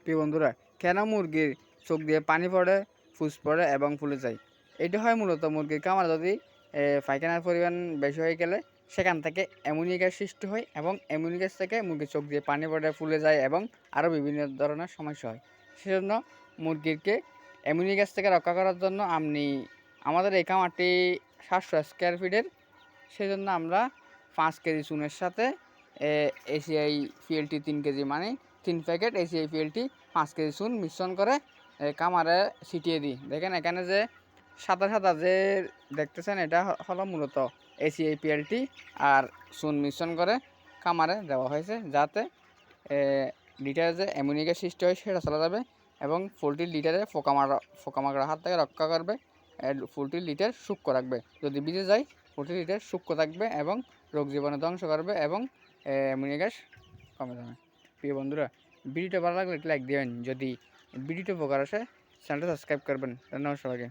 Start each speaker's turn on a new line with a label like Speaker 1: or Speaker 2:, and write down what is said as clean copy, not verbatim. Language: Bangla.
Speaker 1: প্রিয় বন্ধুরা, কেন মুরগির চোখ দিয়ে পানি পড়ে, ফুস পড়ে এবং ফুলে যায়? এটা হয় মূলত মুরগির খামারে যদি পায়খানার পরিমাণ বেশি হয়ে গেলে সেখান থেকে অ্যামোনিয়া গ্যাস সৃষ্টি হয় এবং অ্যামোনিয়া গ্যাস থেকে মুরগির চোখ দিয়ে পানি পড়ে ফুলে যায় এবং আরও বিভিন্ন ধরনের সমস্যা হয়। সেজন্য মুরগিকে অ্যামোনিয়া গ্যাস থেকে রক্ষা করার জন্য আমাদের এই খামারটি 700 স্কোয়ার ফিটের। সেজন্য আমরা 5 কেজি চুনের সাথে এসিআই পিএলটি 3 কেজি, মানে 3 প্যাকেট এসিআই পিএলটি 5 কেজি চুন মিশ্রণ করে কামারে ছিটিয়ে দিই। দেখেন এখানে যে সাদা সাদা যে দেখতেছেন, এটা হলো মূলত এসিআই পিএলটি আর চুন মিশ্রণ করে কামারে দেওয়া হয়েছে, যাতে লিটারে যে অ্যামোনিয়া গ্যাস সৃষ্টি হয় সেটা চলে যাবে এবং পোলট্রির লিটারে পোকামাকড়ার হাত থেকে রক্ষা করবে। পোলট্রির লিটার সূক্ষ্ম রাখবে, যদি ভিজে যায় পোলট্রির লিটার সূক্ষ্ম থাকবে এবং রোগ জীবাণু ধ্বংস করবে এবং অ্যামোনিয়া গ্যাস কমে যাবে। প্রিয় বন্ধুরা, ভিডিওটা ভালো লাগলে একটু লাইক দিবেন। যদি ভিডিওটা উপকার আসে চ্যানেলটা সাবস্ক্রাইব করবেন। ধন্যবাদ সবাইকে।